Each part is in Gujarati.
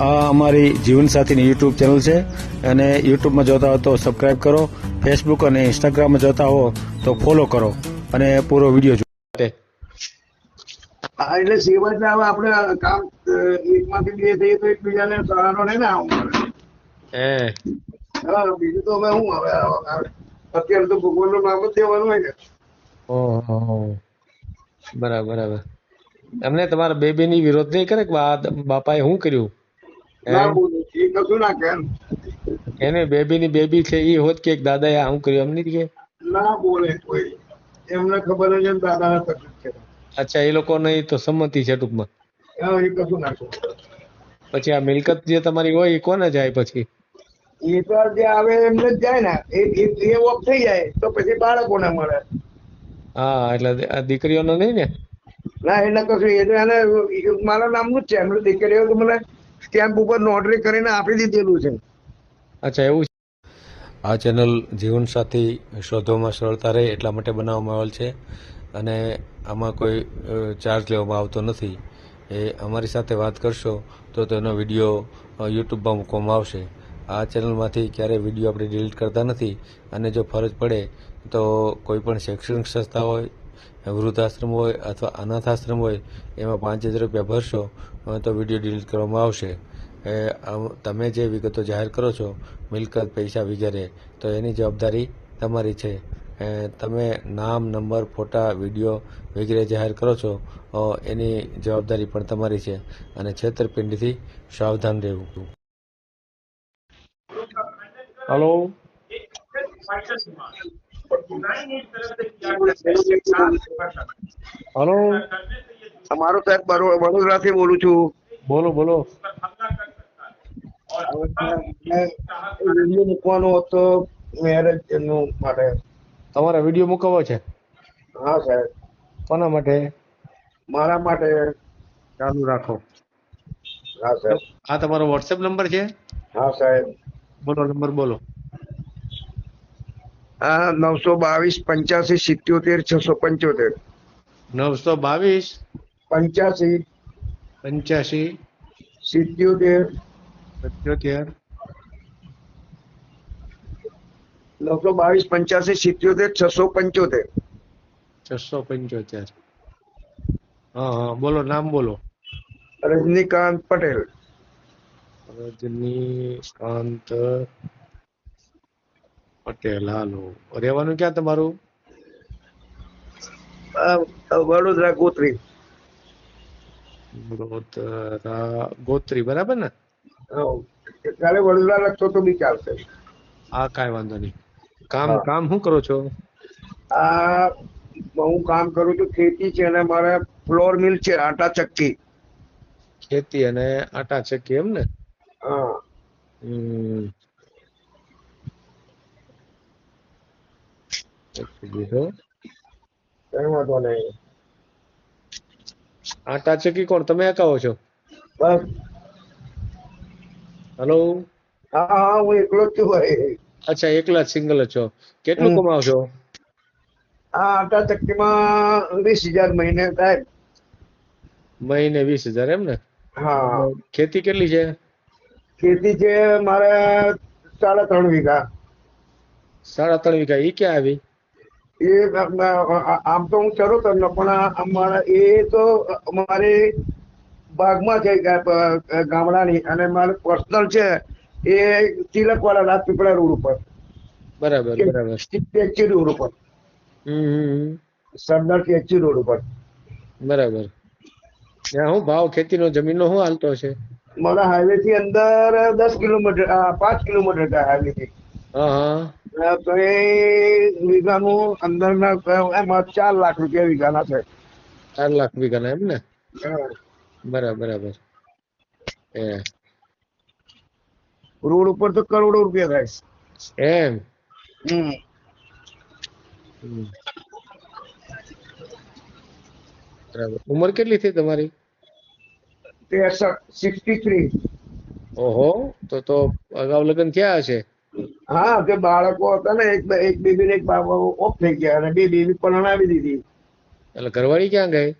આ અમારી જીવનસાથીની યુટ્યુબ ચેનલ છે અને યુટ્યુબમાં જોતા હો તો સબસ્ક્રાઇબ કરો, ફેસબુક અને ઇન્સ્ટાગ્રામમાં જોતા હો તો ફોલો કરો અને પૂરો વિડીયો જુઓ. હા, એટલે સેવા એટલે હવે આપણે કામ એકમાંથી બે થઈએ તો એકબીજાને સહારો રહે ને આવું. હા, બીજું તો હવે હું હવે અત્યારે તો ભગવાનનું નામ જ દેવાનું હોય ને. ઓહો, બરાબર બરાબર. એમને તમારા બેબીની વિરોધ નહીં કરે કે બાપાએ શું કર્યું? ના બોલું એ કશું ના કે એને બેબીની બેબી છે એ હોત કે દાદાએ શું કર્યું એમ નહીં કે? ના બોલે કોઈ, એમને ખબર જ દાદાને તકલીફ છે. અચ્છા, એ લોકોને તો સંમતિ છે ટૂંકમાં. હા, એ કશું ના કહે. પછી આ મિલકત જે તમારી હોય એ કોને જાય પછી? એ તો જે આવે એમને જ જાય ને. એ ઓફ થઈ જાય તો પછી બાળકોને મળે. હા, એટલે આ દીકરીઓનો નહીં ને? ના, એને કશું એ તો એને મારા નામનું જ છે. એમને દીકરીઓ તો મને સ્ટેમ્પ ઉપર નોટરી કરીને આપી દીધેલું છે. અચ્છા, એવું છે. આ ચેનલ જીવનસાથી શોધવામાં સરળતા રહે એટલા માટે બનાવવામાં આવેલ છે અને આમાં કોઈ ચાર્જ લેવામાં આવતો નથી. એ અમારી સાથે વાત કરશો તો તેનો વિડીયો યુટ્યુબમાં મૂકવામાં આવશે. આ ચેનલમાંથી ક્યારેય વિડીયો આપણે ડિલીટ કરતા નથી અને જો ફરજ પડે તો કોઈ પણ શૈક્ષણિક સંસ્થા હોય, વૃદ્ધાશ્રમ હોય અથવા અનાથાશ્રમ હોય એમાં 5000 રૂપિયા ભરશો તો વિડીયો ડિલીટ કરવામાં આવશે. તમે જે વિગતો જાહેર કરો છો, મિલકત, પૈસા વગેરે, તો એની જવાબદારી તમારી છે. તમે નામ, નંબર, ફોટા, વિડીયો વગેરે જાહેર કરો છો એની જવાબદારી પણ તમારી છે અને છેતરપિંડીથી સાવધાન રહેવું. હલો, હલો, મારો સાહેબ વડોદરાથી બોલું છું. બોલો બોલો. વિડીયો મૂકવાનો હતો મેરેજ નું માટે. તમારે વિડીયો મૂકવો છે? હા સાહેબ. કોના માટે? મારા માટે. ચાલુ રાખો. હા સાહેબ. આ તમારો વોટ્સએપ નંબર છે? હા સાહેબ. બોલો, નંબર બોલો. 922 85 77 675. 922 85 85 77 77 922 85 77 675. 675. હા હા, બોલો, નામ બોલો. રજનીકાંત પટેલ. રજનીકાંત પટેલ. હાલો, રહેવાનું ક્યાં તમારું? વડોદરા ગોત્રી. વડોદરા ગોત્રી, બરાબર ને? કાલે વડોદરા લખતો તો બી ચાલશે. હા, કાંઈ વાંધો નહીં. કામ હા. કામ શું કરો છો? હું કામ કરું છું, ખેતી છે અને મારે ફ્લોર મિલ છે, આટા ચક્કી. ખેતી અને આટા ચક્કી, એમ ને? હા. કઈ વાંધો નહીં. આટા ચક્કી કોણ, તમે હકાવો છો? બસ. હલો. હા હા, હું એકલો જ છું ભાઈ. અચ્છા, એકલા જ સિંગલ જ છો. કેટલું કમાવ છો? આટા ચક્કીમાં 20,000 મહિને થાય. મહિને 20,000, એમ ને? હા. ખેતી કેટલી છે? ખેતી છે મારે 3.5 વીઘા. 3.5 વીઘા. ઈ ક્યાં આવી? એ આમ તો હું ચરોતર નો પણ અમારા એ તો અમારી બાગમાં છે ગામડાની, અને મારે પર્સનલ છે એ તિલકવાળા રાજપીપળા રોડ ઉપર. બરાબર બરાબર. ટેચી રોડ ઉપર. સરદાર ટેચી રોડ ઉપર. બરાબર. ત્યાં શું ભાવ ખેતીનો, જમીનનો શું હાલતો છે? મારા હાઈવે થી અંદર 10 કિલોમીટર, 5 કિલોમીટર થાય હાઈવે થી. હા હા. તો એ વીઘાનું અંદરના એમાં 4 લાખ રૂપિયા વીઘાના છે. 4 લાખ વીઘાના, એમ ને? બરાબર બરાબર. રોડ ઉપર તો કરોડો રૂપિયા થાય. એમ? બરાબર. ઉંમર કેટલી થઈ તમારી? 63. ઓહો, તો અગાઉ લગ્ન થયા હશે? હા, તે બાળકો હતા ને, એક બેબી ને એક બાબો ઓફ થઈ ગયા અને 2 બેબી પરણાવી દીધી. એટલે ઘરવાળી ક્યાં ગઈ?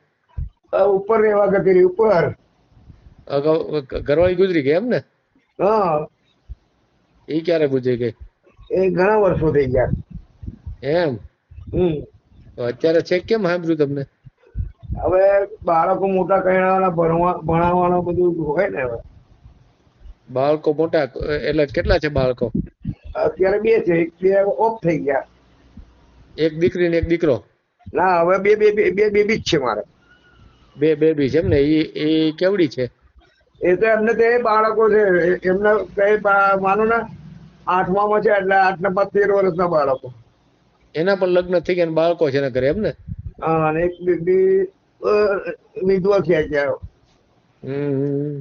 ઉપર રહેવા ગતી, ઉપર. અગાઉ ઘરવાળી ગુજરી ગઈ એમ ને? હા, એ ક્યારે ગુજરી ગઈ? એ ઘણા વર્ષો થઈ ગયા. એમ? તો અત્યારે છે કેમ સાંભળ્યું તમને? હવે બાળકો મોટા કહેવાના ભણાવવાનું બધું હોય ને. હવે બાળકો મોટા એટલે કેટલા છે બાળકો? અત્યારે બે છે, બે ઓફ થઈ ગયા. એક દીકરી ને એક દીકરો? ના, હવે બે બે બે બે બેબી જ છે મારે. બે બેબી છે એમ ને? એ કેવડી છે? એ તો એમને તે બાળકો છે, એમને કઈ માનો ને 8મા છે, એટલે 8 ને 13 વર્ષના બાળકો. એના પણ લગ્ન થઈ ગયા બાળકો છે એના ઘરે એમ ને? હા, અને એક બેબી વિધવા થયા ગયા. હમ,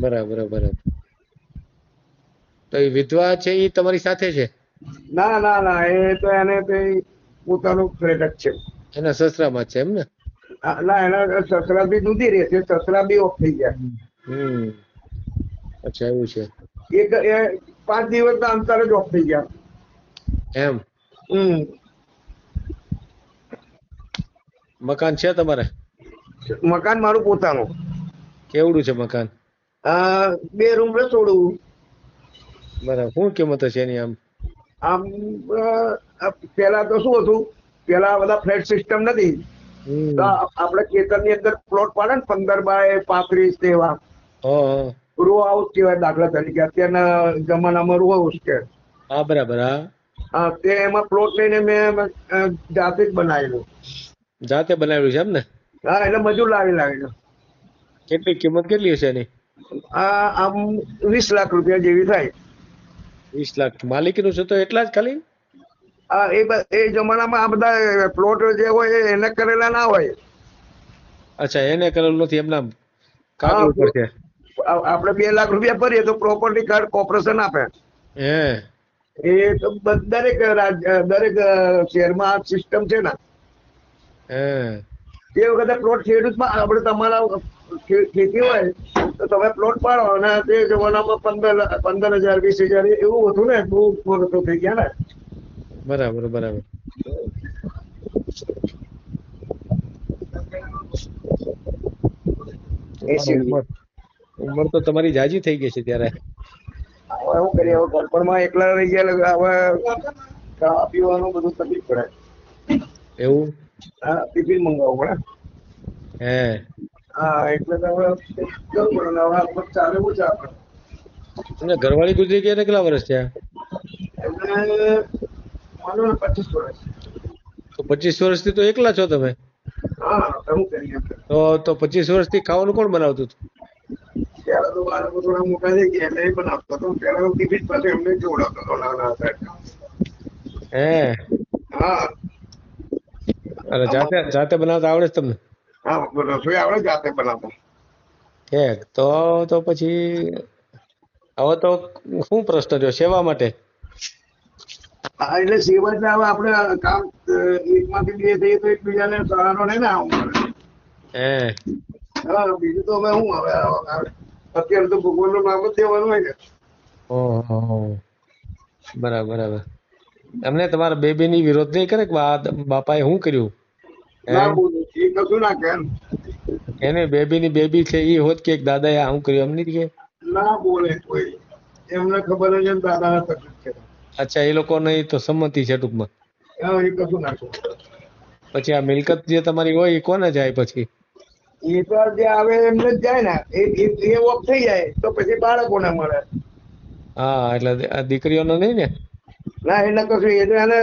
બરાબર બરાબર. તો એ વિધવા છે એ તમારી સાથે છે? ના ના ના, એ તો એને પોતાનું ફ્લેટ જ છે. એના સસરામાં છે એમ ને? ના, એના સસરા બી દૂધી રહે છે, સસરા બી ઓફ થઈ ગયા. હમ, અચ્છા એવું છે. એ 5 દિવસના અંતરે જ ઓફ થઈ ગયા. એમ? મકાન છે તમારે? મકાન મારું પોતાનું. કેવડું છે મકાન? 2 રૂમ રસોડું. બરાબર. શું કિંમત છે એની આમ? આમ પેલા તો શું હતું, પેલા બધા ફ્લેટ સિસ્ટમ નથી. તો આપણે ખેતરની અંદર પ્લોટ પાડે ને 15 બાય 35 એવા રો હાઉસ કહેવાય દાખલા તરીકે. અત્યારના જમાનામાં રો હાઉસ કે. હા, બરાબર. હા, તે એમાં પ્લોટ લઈને મેં જાતે જ બનાવેલું. જાતે બનાવ્યું છે એમ ને? હા, એટલે મજૂર લાવેલું. કેટલી કિંમત કેટલી હશે એની? આમ 20 લાખ રૂપિયા જેવી થાય. 20 લાખ માલિકીનું છે તો એટલા જ ખાલી? હા, એ જમાનામાં આ બધા પ્લોટ જે હોય એને કરેલા ના હોય. અચ્છા, એને કરેલું નથી, એમના કાગળ ઉપર છે. આપણે 2 લાખ રૂપિયા ભરીએ તો પ્રોપર્ટી કાર્ડ કોર્પોરેશન આપે. એ તો દરેક શહેરમાં સિસ્ટમ છે ને. એ વખતે પ્લોટ ખેડૂતમાં આપણે તમારા ખેતી હોય તો તમે પ્લોટ પાડો, અને તે જમાનામાં 15,000 20,000 એવું હતું ને. બહુ વર્ષો થઈ ગયા ને. બરાબર બરાબર. ઉંમર તો તમારી જાજી થઈ ગઈ છે ત્યારે. હવે શું કરીએ, હવે ઘરપણમાં એકલા રહી ગયા, હવે ખાવા પીવાનું બધું તકલીફ પડે. એવું? હા, ટિફિન મંગાવવું પડે. હા, એટલે તો હવે જવું પડે ને. હવે ચાલે ઓછા આપણે. તમને ઘરવાળી ગુજરી ગયા કેટલા વર્ષ થયા? એમને માનો ને 25 વર્ષ. તો 25 વર્ષથી તો એકલા છો તમે? હા, શું કરીએ. તો 25 વર્ષથી ખાવાનું કોણ બનાવતું હતું? ત્યારે તો બાળકો થોડા મોટા થઈ ગયા એટલે એ બનાવતો હતો. ત્યારે ટિફિન પાસે એમને જોડાતો હતો નાના હતા. હા. અરે જાતે બનાવતા આવડે તમને? હા, રસોઈ આવડે, જાતે બનાવતા. તો પછી હવે તો શું પ્રશ્ન રહ્યો સેવા માટે? હા, એટલે સેવા એટલે હવે આપણે કામ એકમાંથી બે થઈએ તો એકબીજાને સહારો નહીં ને આવું. હા, બીજું તો હવે શું, હવે અત્યારે તો ભગવાનનું નામ જ દેવાનું હોય ને. બરાબર બરાબર. એમને તમારા બેબીની વિરોધ નહીં કરે કે બાપાએ શું કર્યું? ના બોલું, એ કશું ના કે. એને બેબી છે એ હોત કે દાદાએ શું કર્યું એમ નહીં કે? ના બોલે કોઈ. એમને ખબર જ દાદાના તકલીફ છે. અચ્છા, એ લોકોને તો સંમતિ છે ટૂંકમાં. હા, એ કશું ના. પછી આ મિલકત જે તમારી હોય એ કોને જાય પછી? એ તો જે આવે એમને જ જાય ને. એ ઓફ થઈ જાય તો પછી બાળકોને મળે. હા, એટલે દીકરીઓનો નહીં ને? ના, એટલે કશું. એ તો એને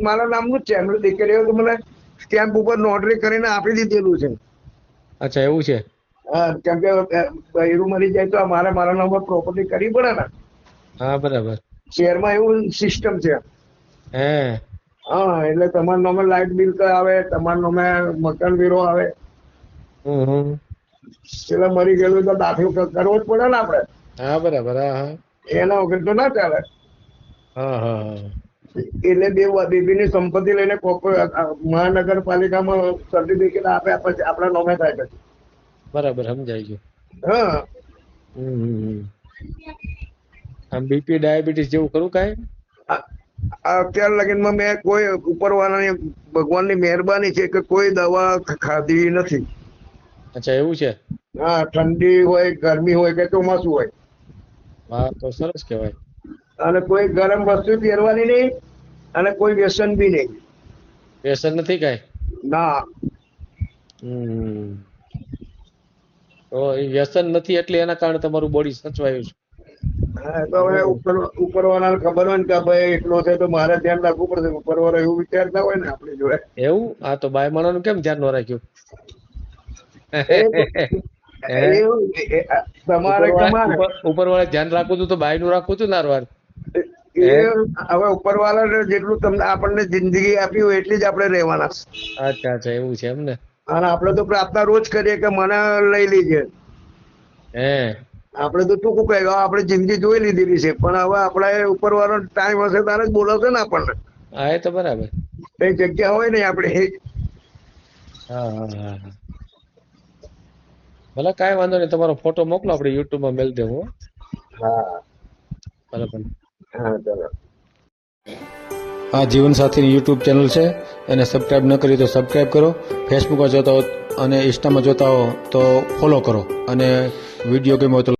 મારા નામનું જ છે. એમને દીકરીઓ તો મને સ્ટેમ્પ ઉપર નોટરી કરીને આપી દીધેલું છે. અચ્છા, એવું છે? હા, કેમ કે બૈરું મરી જાય તો મારા નામ પ્રોપર્ટી કરવી પડે ને. હા, બરાબર. શહેરમાં એવું સિસ્ટમ છે. હા, એટલે તમારા નામે લાઇટ બિલ આવે, તમારા નામે મકાન વેરો આવે. પેલા મરી ગયેલું તો દાખલો કરવો જ પડે ને આપડે. હા, બરાબર. એના વગર તો ના ચાલે. એટલે બેબીની સંપત્તિ લઈને મહાનગરપાલિકામાં સર્ટિફિકેટ આપે, પછી આપડા નામે થાય પછી. બરાબર, સમજાઈ ગયું. હા. આમ બીપી ડાયાબિટીસ જેવું ખરું કાંઈ? અત્યાર લગીનમાં મેં કોઈ ઉપરવાળાની ભગવાનની મહેરબાની છે કે કોઈ દવા ખાધી નથી. અચ્છા એવું છે. હા, ઠંડી હોય, ગરમી હોય કે ચોમાસું હોય, હા તો સરસ કહેવાય. અને કોઈ ગરમ વસ્તુ પહેરવાની નહીં અને કોઈ વ્યસન બી નહીં. વ્યસન નથી કાંઈ? ના. હમ. તો એ વ્યસન નથી એટલે એના કારણે તમારું બોડી સચવાયું છે. હા, તો હવે ઉપરવાળાને ખબર હોય ને કે ભાઈ એટલો છે તો મારે ધ્યાન રાખવું પડશે. ઉપરવાળો એવું વિચારતા હોય ને આપણી જોડે. એવું? આ તો બાય માણસનું કેમ ધ્યાન ન રાખ્યું? એવું તમારે કમાય ઉપરવાળા ધ્યાન રાખવું હતું તો બાયનું રાખવું હતું નારવાર. એ હવે ઉપરવાળા જેટલું તમને આપણને જિંદગી આપી હોય એટલી જ આપણે રહેવાના છે. અચ્છા અચ્છા એવું છે એમ ને. અને આપણે તો પ્રાર્થના રોજ કરીએ કે મને લઈ લીજે. હે આપણે તો ટૂંકું કહ્યું આપણે જિંદગી જોઈ લીધેલી છે, પણ હવે આપણે ઉપરવાળો ટાઈમ હશે ત્યારે જ બોલાવશે ને આપણને. હા એ તો બરાબર. કઈ જગ્યા હોય નહીં આપણે. હા હા હા હા. ભલે કાંઈ વાંધો નહીં, તમારો ફોટો મોકલો, આપણે યુટ્યુબમાં મેલ દેવું હો. હા ભલે ભલે. હા, ચાલો. આ જીવનસાથીની યુટ્યુબ ચેનલ છે, એને સબસ્ક્રાઇબ ન કરી તો સબસ્ક્રાઇબ કરો. ફેસબુકમાં જોતા હો અને ઇન્સ્ટામાં જોતા હો તો ફોલો કરો, અને વિડીયો ગમ્યો હોય તો